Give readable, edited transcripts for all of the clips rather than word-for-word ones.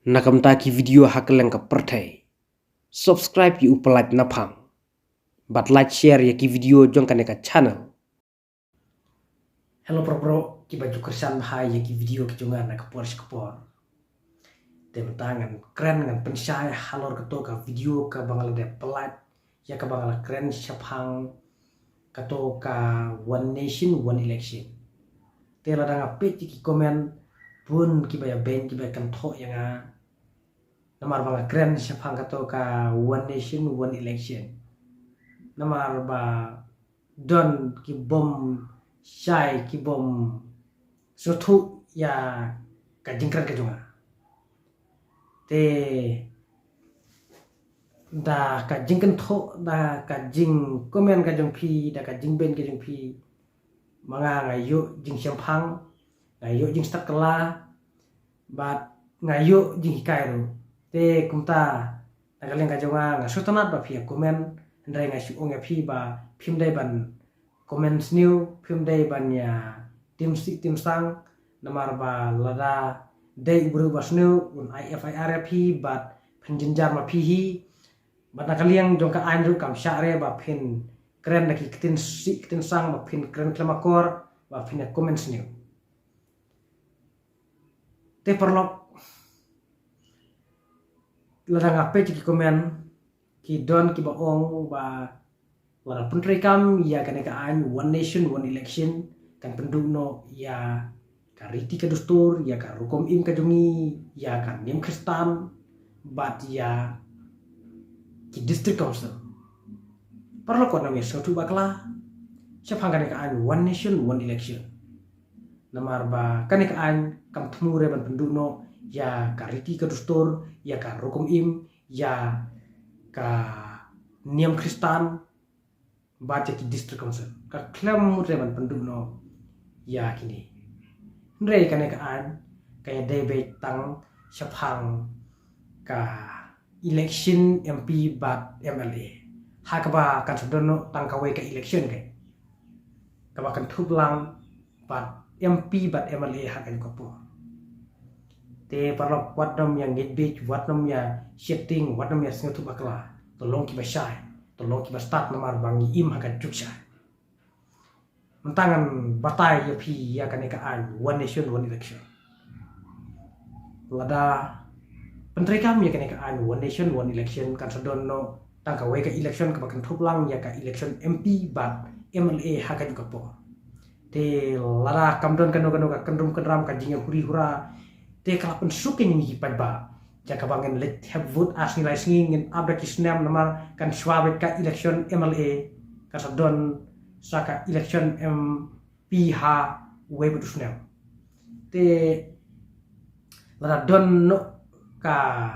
Nakamtaki video hakeleng ka pertai. Subscribe yu upalat napang. But like share ya ki video jong kaneka channel. Hello bro, ki baju kersan bahai ya ki video kijongan na kapor sekapor. Tangan keren ngan pensai halor keto ka video ka bangala de pelat ya ka bangala keren syapang kato ka one nation one election. Tela danga page ki komen pun ki baya ben ki baya kan tho yang namar bangala keren syapang kato ka one nation one election. Namar ba don ki bom syai ki bom sotu ya ka jingkran ka jonga. Te da ka jingkan tho da ka jing komen ka jong phi da ka jing ben ka jong phi manga ngayo jing syampang ngayo jing stat kala bat ngayo jing hikairu te kumta da kaleng ka jonga nga sotanat ba phi komen ndai nga shu ong phi ba phim dai ban comments new phim dai ban ya tim sik tim sang namar ba lada dai buru basnu un IFIRP bat penjenjar ma phi bat nakaliang jong ka anju kam syare ba phin keren lagi ketin sik ketin sang ba phin keren klemakor ba phin comments new te perlok lada ngape ki komen ki don ki ba ong ba lada pentri kam ya kaneka an one nation one election kan pendukno ya kariti ka dustur ya ka rukom im ka jungi ya kan nim kristan bat ya ki district council parlo ko na mi sotu bakla siapa kan ka an one nation one election namar ba kan ka an kam tmure ban pendukno ya kariti ka dustur ya ka rukom im ya ka nim kristan bat ya ki district council ka klam mure ban pendukno ya kini Ndrei kaneka an kaya debe tang syapang ka election MP bat MLA hakaba kan sedono tang kawe ka election ke kaba kan thublang bat MP bat MLA hakan ko te parlo wadnom yang ngedbej wadnom ya setting wadnom ya sngotu bakla tolong ki basai tolong ki bastat namar bangi im hakan juksa mentangan batai ya pi ya kaneka an one nation one election lada pentri kam ya kaneka an one nation one election kan sedono tangka we ka election ka bakan thuplang ya ka election MP bat MLA haka juga po te lada kamdon kano ka kendrum kendram ka jinga huri hura te kala pensuking ni pad ba ja ka bangen let have vote as nilai singin abra kisnam namar kan swabet ka election MLA ka sedon saka election MP ha we betusnel te lada don no ka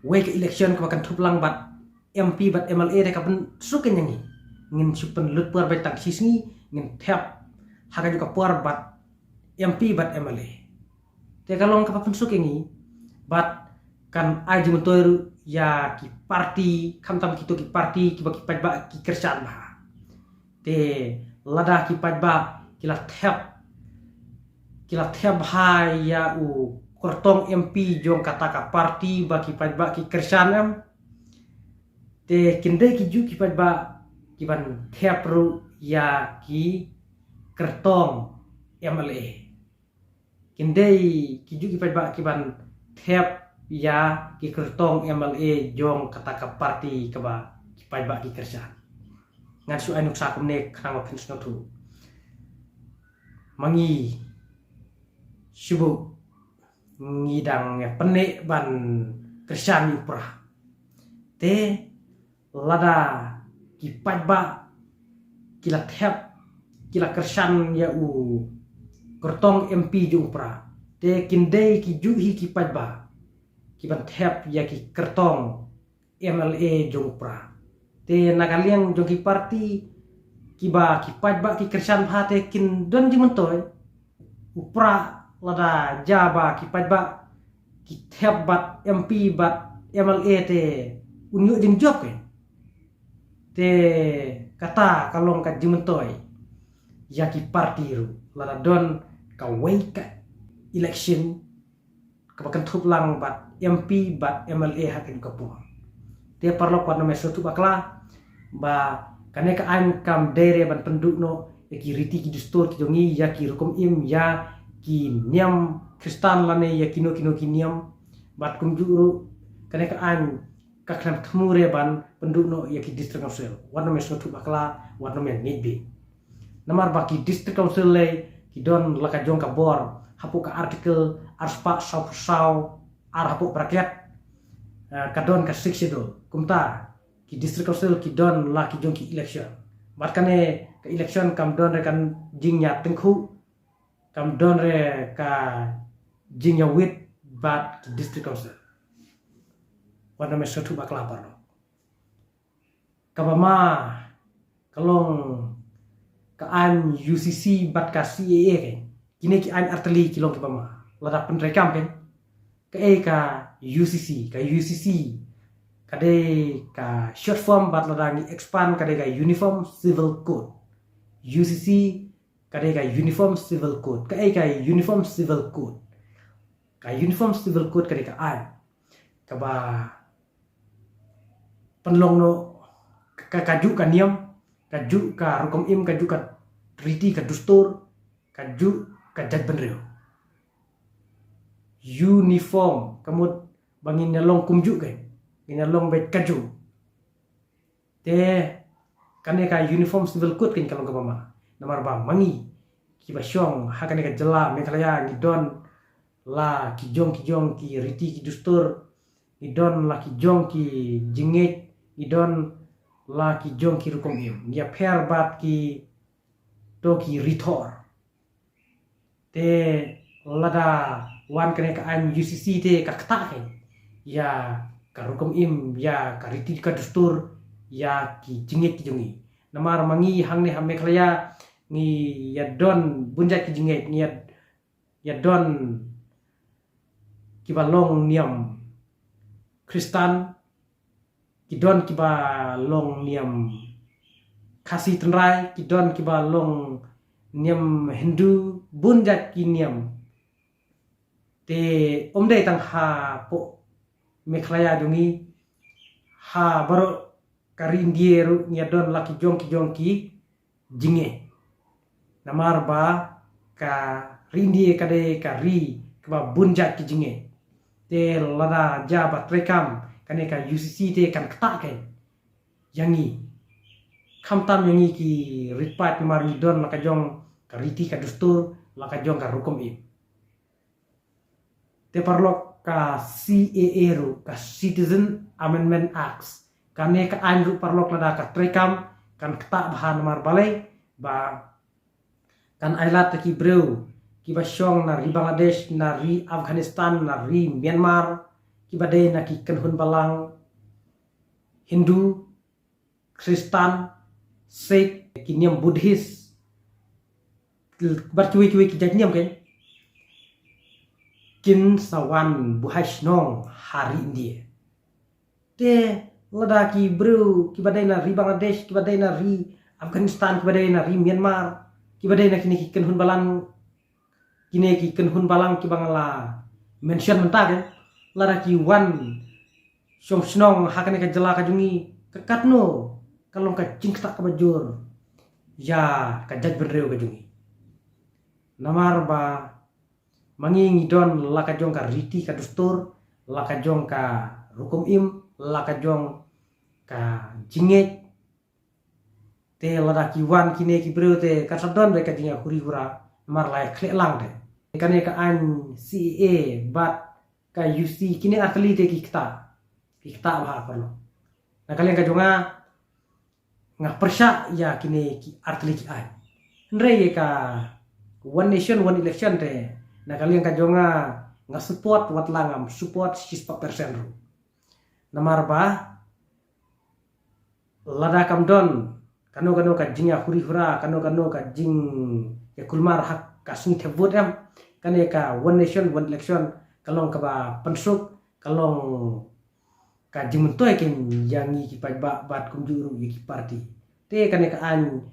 we ka election ka kan thuplang bat MP bat MLA de ka pen suken yangi ngin supen lut par betang sisngi ngin thap haga juga par bat MP bat MLA te kalong ka pen sukengi bat kan aji mentor ya ki parti kamtam kito ki parti ki baki pajba ki kerjaan bah te lada ki pajba kila thep hai ya u kortong MP jong kata ka parti baki pajba ki kersanam te kinde ki ju ki pajba ki ban thep ru ya ki kertong MLA kinde ki ju ki pajba ki ban thep ya ki kertong MLA jong kata ka parti ka ba ki pajba ki kersan ngan su anuk sakum ne krama pins notu mangi syubu ngidang ya pene ban kersan upra te lada ki pajba kila thep kila kersan ya u kertong MP ju upra te kinde ki juhi ki pajba ki ban thep ya ki kertong MLA ju upra te nakaliang jogi parti kiba ki pajba ki kersan phate kin don ji mentoy upra lada jaba ki pajba ki thep bat MP bat MLA te unyu jing job ke te kata kalong ka ji mentoy ya ki parti ru lada don ka wei ka election kebakan thup lang bat MP bat MLA hakin kapuang te parlo kwa nome sotu bakla ba kaneka an kam dere ban penduk no ki riti ki dustur ki jongi ya ki rukum im ya ki niam kristan lane ya kino ki niam bat kum juru kaneka an kaklam tmure ban penduk no ya ki district council wan nome sotu bakla wan nome nibi namar baki district council le ki don laka jong ka bor hapu ka artikel arspa sau ar hapu rakyat kadon ka siksido kumta ki district council ki don la ki jong ki election mat kane ka election kam don re kan jingnya tengku kam don re ka jingnya wit bat ki district council wana me sotu bakla parno kabama kalong ka an UCC bat ka CAA ke kini ki an arteli kilong ki bama lada penrekam kan ka UCC kade ka short form bat ladangi expand kade ka Uniform Civil Code UCC kade ka Uniform Civil Code ka Uniform Civil Code kade ka an kaba penlong no kaju ka niam kaju ka rukum im kaju ka treaty ka dustur kaju ka jaj benreo uniform kamut bangin nalong kumju ke nalong bet kaju te kane ka Uniform Civil Code kin kalong kapama namar ba mangi kiba syong hakane ka jela Meghalaya ngidon la kijong ki riti ki dustur ngidon la kijong ki jingit ngidon la kijong ki rukum im ya per bat ki to ki ritor te lada wan kene ka an UCC te ka kta ke ya ka rukum im ya ka riti ka dustur ya ki jingit ki jongi namar mangi hangne ha Meghalaya ni ya don bunjat ki jingit ni ya don ki balong niam Kristan ki don ki balong niam kasi tenrai ki don ki balong niam Hindu bunjat ki niam te omdai tang ha po Meghalaya jongi ha baru kari indieru nyadon laki jong ki jinge namar ba ka rindie kade kari ka bunjat ki jinge te lada jabat rekam kane ka UCC te kan kata ke yangi kamtam yangi ki ripat mari don laka jong kariti ka dustur laka jong ka rukum im te parlok ka CAA ru ka Citizen Amendment Acts kane ka anru parlok lada ka trekam kan kata bahan mar balai ba kan ailat ki breu ki basyong na ri Bangladesh na ri Afghanistan na ri Myanmar ki badai na ki kenhun balang Hindu Kristen Sikh ki niam Buddhist berkiwi ki jadniam kan kin sawan buhaisnong hari India te lada ki bro ki badai na ri Bangladesh ki badai na ri Afghanistan ki badai na ri Myanmar ki badai na kini ki kenhun balang kini ki kenhun balang ki bangala mention mentah kan lada ki wan syong snong hakane ka jela ka jungi kakatno kalong ka cingtak ka bajur ya ka jaj berreu ka jungi namar ba mangingi don laka jong ka riti ka dustur laka jong ka rukum im laka jong ka jinget te lada ki wan kine ki breu te kasadon be ka jinga huri hura mar lai khle lang de kane ka an CA bat ka UC kini atli te ki kita bah perlu nah kalian ka jonga ngah persya ya kini ki atli ki an ndre ka one nation one election te nah kalian ka jonga ngah support wat langam support 6% ru namar ba lada kam don kano ka jinga huri hura kano ka jing ya kulmar hak kasung te vote am kane ka one nation one election kalong ka ba pensuk kalong ka jimuntoy ken yangi ki bat kumjuru ki party te kane ka an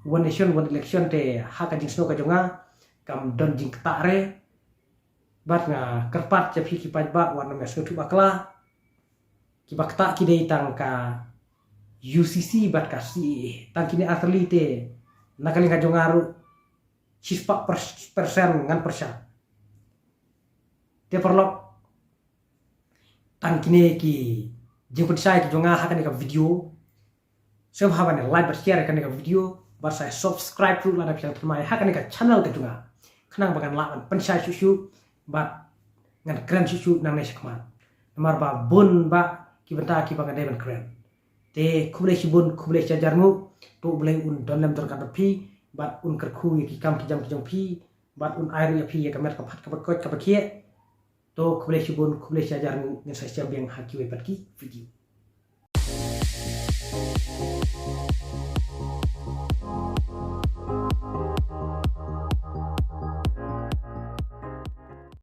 one nation one election te haka jing sno ka jonga kam don jing tare bat nga kerpat ja phi ki paj ba warna mes tu bakla ki bakta ki dei tang ka UCC bat ka si tang kini athlete nakali ka jongaru cispa persen ngan persa te perlok tang kini ki jemput saya ki jonga hakan ka video so habane like bat share kan ka video bat saya subscribe tu lana piang termai hakan ka channel ka jonga kanang bagan lawan pensai susu bat ngan keren susu nang nes kman namar ba bun ba ki benta ki bagan deban keren te kubule si bun kubule jajarmu tu boleh un dalam terkan pi bat un kerku ki kam ki jam pi bat un air ya pi ya kamer kapat kapat kot kapat kie to kubule si bun kubule jajarmu ngan saya biang haki we bat ki video